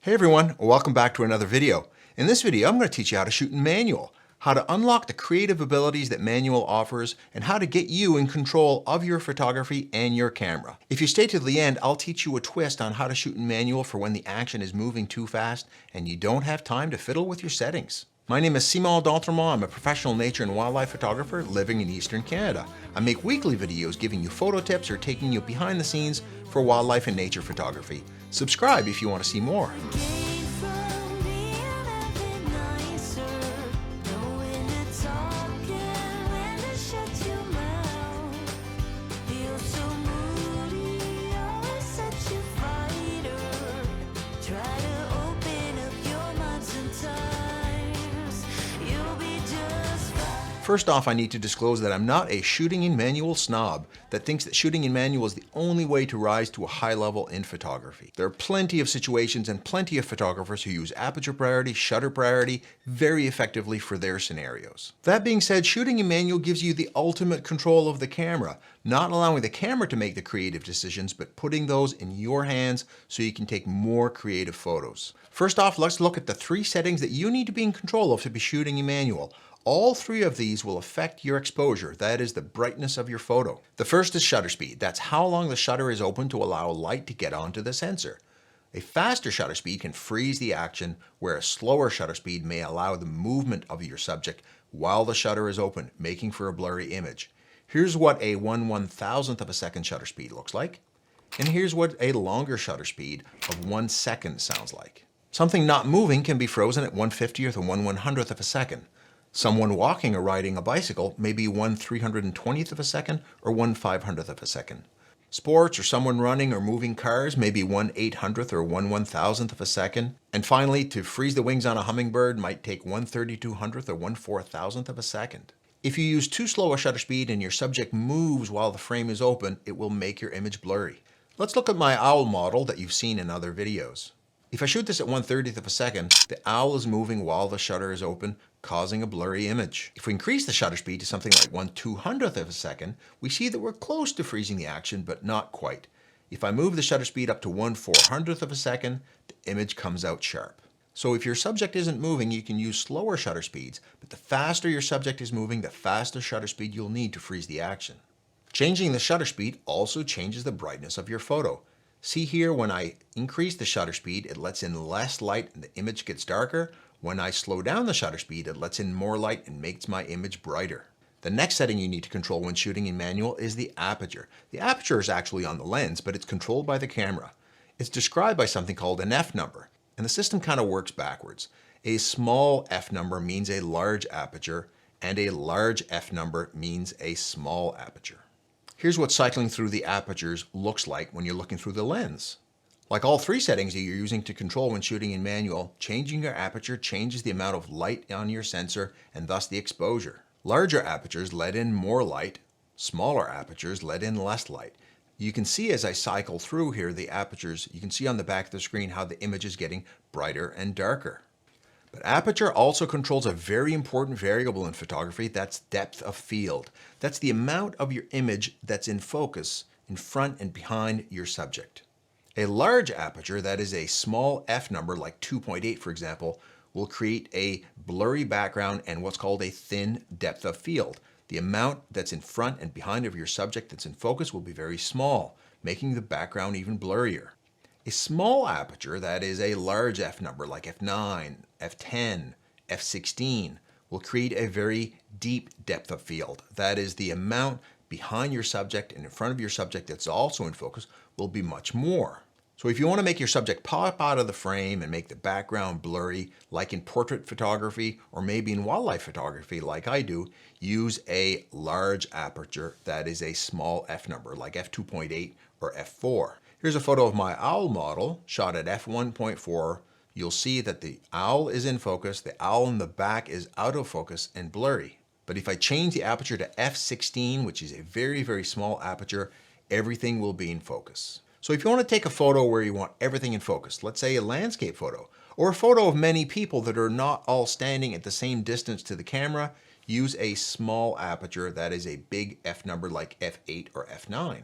Hey everyone, welcome back to another video. In this video, I'm going to teach you how to shoot in manual, how to unlock the creative abilities that manual offers, and how to get you in control of your photography and your camera. If you stay to the end, I'll teach you a twist on how to shoot in manual for when the action is moving too fast and you don't have time to fiddle with your settings. My name is Simon D'Entremont. I'm a professional nature and wildlife photographer living in Eastern Canada. I make weekly videos giving you photo tips or taking you behind the scenes for wildlife and nature photography. Subscribe if you want to see more. First off, I need to disclose that I'm not a shooting in manual snob that thinks that shooting in manual is the only way to rise to a high level in photography. There are plenty of situations and plenty of photographers who use aperture priority, shutter priority very effectively for their scenarios. That being said, shooting in manual gives you the ultimate control of the camera, not allowing the camera to make the creative decisions, but putting those in your hands so you can take more creative photos. First off, let's look at the 3 settings that you need to be in control of to be shooting in manual. All 3 of these will affect your exposure, that is the brightness of your photo. The first is shutter speed. That's how long the shutter is open to allow light to get onto the sensor. A faster shutter speed can freeze the action, where a slower shutter speed may allow the movement of your subject while the shutter is open, making for a blurry image. Here's what a 1/1000th of a second shutter speed looks like, and here's what a longer shutter speed of 1 second sounds like. Something not moving can be frozen at 1/50th or 1/100th of a second. Someone walking or riding a bicycle may be 1/320th of a second or 1/500th of a second. Sports or someone running or moving cars may be 1/800th or 1/1000th of a second. And finally, to freeze the wings on a hummingbird might take 1/3200th or 1/4000th of a second. If you use too slow a shutter speed and your subject moves while the frame is open, it will make your image blurry. Let's look at my owl model that you've seen in other videos. If I shoot this at 1/30th of a second, the owl is moving while the shutter is open, causing a blurry image. If we increase the shutter speed to something like 1/200th of a second, we see that we're close to freezing the action, but not quite. If I move the shutter speed up to 1/400th of a second, the image comes out sharp. So if your subject isn't moving, you can use slower shutter speeds, but the faster your subject is moving, the faster shutter speed you'll need to freeze the action. Changing the shutter speed also changes the brightness of your photo. See here, when I increase the shutter speed, it lets in less light and the image gets darker. When I slow down the shutter speed, it lets in more light and makes my image brighter. The next setting you need to control when shooting in manual is the aperture. The aperture is actually on the lens, but it's controlled by the camera. It's described by something called an F number, and the system kind of works backwards. A small F number means a large aperture, and a large F number means a small aperture. Here's what cycling through the apertures looks like when you're looking through the lens. Like all 3 settings that you're using to control when shooting in manual, changing your aperture changes the amount of light on your sensor and thus the exposure. Larger apertures let in more light, smaller apertures let in less light. You can see as I cycle through here the apertures, you can see on the back of the screen how the image is getting brighter and darker. But aperture also controls a very important variable in photography, that's depth of field. That's the amount of your image that's in focus in front and behind your subject. A large aperture, that is a small F number like 2.8 for example, will create a blurry background and what's called a thin depth of field. The amount that's in front and behind of your subject that's in focus will be very small, making the background even blurrier. A small aperture, that is a large F number like f9, f10, f16, will create a very deep depth of field. That is, the amount behind your subject and in front of your subject that's also in focus will be much more. So if you want to make your subject pop out of the frame and make the background blurry, like in portrait photography or maybe in wildlife photography like I do, use a large aperture, that is a small F number like f2.8 or f4. Here's a photo of my owl model shot at f1.4. You'll see that the owl is in focus, the owl in the back is out of focus and blurry. But if I change the aperture to f16, which is a very, very small aperture, everything will be in focus. So if you want to take a photo where you want everything in focus, let's say a landscape photo, or a photo of many people that are not all standing at the same distance to the camera, use a small aperture, that is a big F number like f8 or f9.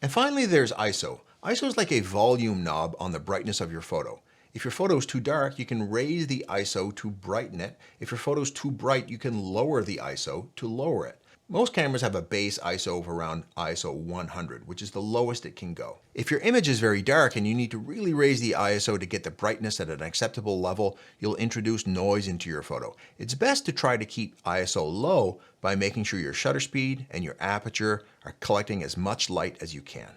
And finally, there's ISO. ISO is like a volume knob on the brightness of your photo. If your photo is too dark, you can raise the ISO to brighten it. If your photo is too bright, you can lower the ISO to lower it. Most cameras have a base ISO of around ISO 100, which is the lowest it can go. If your image is very dark and you need to really raise the ISO to get the brightness at an acceptable level, you'll introduce noise into your photo. It's best to try to keep ISO low by making sure your shutter speed and your aperture are collecting as much light as you can.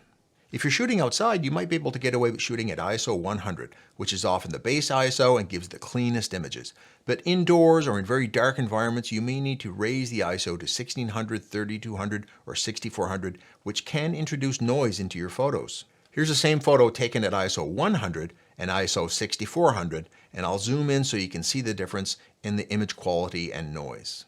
If you're shooting outside, you might be able to get away with shooting at ISO 100, which is often the base ISO and gives the cleanest images. But indoors or in very dark environments, you may need to raise the ISO to 1600, 3200, or 6400, which can introduce noise into your photos. Here's the same photo taken at ISO 100 and ISO 6400, and I'll zoom in so you can see the difference in the image quality and noise.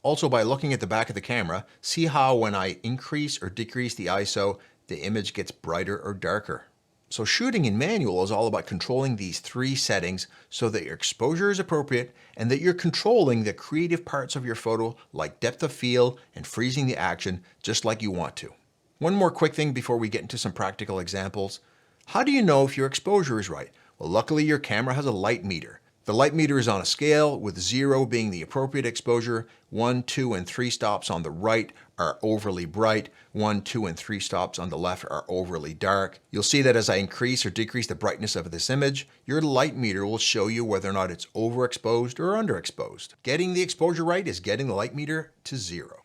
Also, by looking at the back of the camera, see how when I increase or decrease the ISO, the image gets brighter or darker. So shooting in manual is all about controlling these three settings so that your exposure is appropriate and that you're controlling the creative parts of your photo like depth of field and freezing the action just like you want to. One more quick thing before we get into some practical examples. How do you know if your exposure is right? Well, luckily your camera has a light meter. The light meter is on a scale with 0 being the appropriate exposure. 1, 2, and 3 stops on the right are overly bright. 1, 2, and 3 stops on the left are overly dark. You'll see that as I increase or decrease the brightness of this image, your light meter will show you whether or not it's overexposed or underexposed. Getting the exposure right is getting the light meter to 0.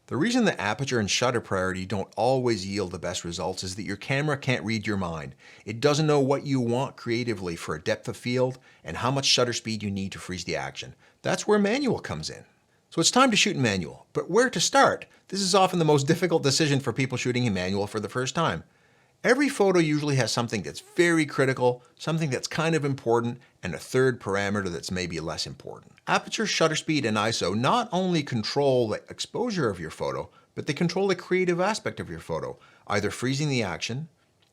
The reason the aperture and shutter priority don't always yield the best results is that your camera can't read your mind. It doesn't know what you want creatively for a depth of field and how much shutter speed you need to freeze the action. That's where manual comes in. So it's time to shoot in manual, but where to start? This is often the most difficult decision for people shooting in manual for the first time. Every photo usually has something that's very critical, something that's kind of important, and a third parameter that's maybe less important. Aperture, shutter speed, and ISO not only control the exposure of your photo, but they control the creative aspect of your photo, either freezing the action,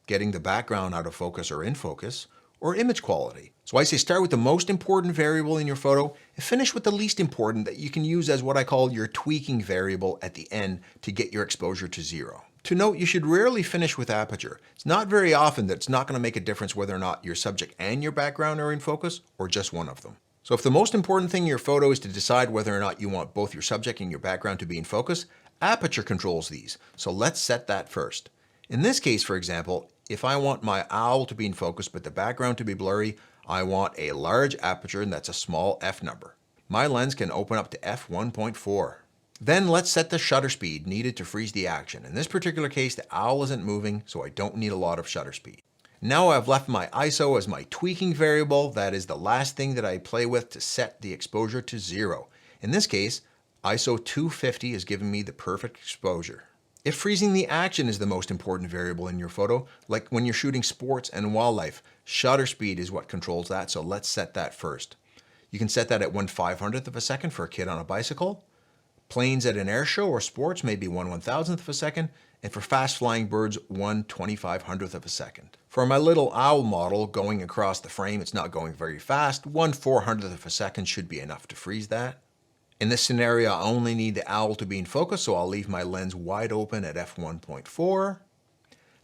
getting the background out of focus or in focus, or image quality. So I say start with the most important variable in your photo and finish with the least important that you can use as what I call your tweaking variable at the end to get your exposure to 0. To note, you should rarely finish with aperture. It's not very often that it's not going to make a difference whether or not your subject and your background are in focus or just one of them. So if the most important thing in your photo is to decide whether or not you want both your subject and your background to be in focus, aperture controls these. So let's set that first. In this case, for example, if I want my owl to be in focus but the background to be blurry, I want a large aperture, and that's a small f number. My lens can open up to f1.4. Then let's set the shutter speed needed to freeze the action. In this particular case, the owl isn't moving, so I don't need a lot of shutter speed. Now I've left my ISO as my tweaking variable. That is the last thing that I play with to set the exposure to 0. In this case, ISO 250 is giving me the perfect exposure. If freezing the action is the most important variable in your photo, like when you're shooting sports and wildlife, shutter speed is what controls that, so let's set that first. You can set that at 1/500th of a second for a kid on a bicycle. Planes at an air show or sports may be 1/1000th of a second, and for fast flying birds, 1/2500th of a second. For my little owl model going across the frame, it's not going very fast. 1/400th of a second should be enough to freeze that. In this scenario, I only need the owl to be in focus, so I'll leave my lens wide open at f1.4.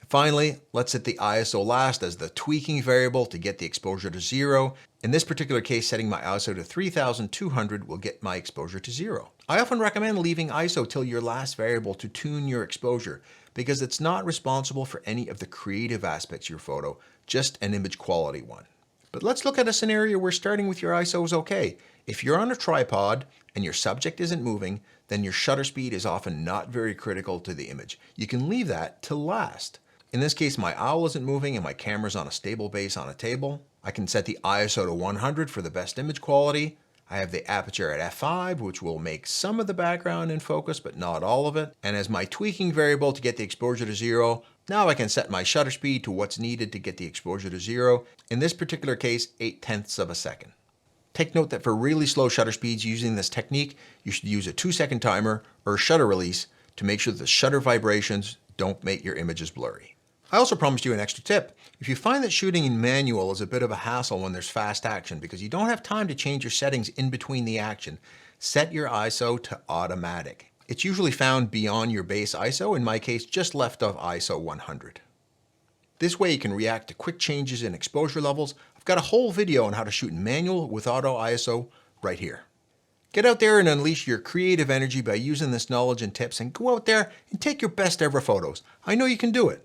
Finally, let's set the ISO last as the tweaking variable to get the exposure to 0. In this particular case, setting my ISO to 3200 will get my exposure to 0. I often recommend leaving ISO till your last variable to tune your exposure because it's not responsible for any of the creative aspects of your photo, just an image quality one. But let's look at a scenario where starting with your ISO is okay. If you're on a tripod and your subject isn't moving, then your shutter speed is often not very critical to the image. You can leave that till last. In this case, my owl isn't moving and my camera's on a stable base on a table. I can set the ISO to 100 for the best image quality. I have the aperture at f5, which will make some of the background in focus, but not all of it. And as my tweaking variable to get the exposure to 0, now I can set my shutter speed to what's needed to get the exposure to 0. In this particular case, 0.8 of a second. Take note that for really slow shutter speeds using this technique, you should use a 2-second timer or shutter release to make sure the shutter vibrations don't make your images blurry. I also promised you an extra tip. If you find that shooting in manual is a bit of a hassle when there's fast action because you don't have time to change your settings in between the action, set your ISO to automatic. It's usually found beyond your base ISO, in my case just left of ISO 100. This way you can react to quick changes in exposure levels. I've got a whole video on how to shoot in manual with auto ISO right here. Get out there and unleash your creative energy by using this knowledge and tips, and go out there and take your best ever photos. I know you can do it.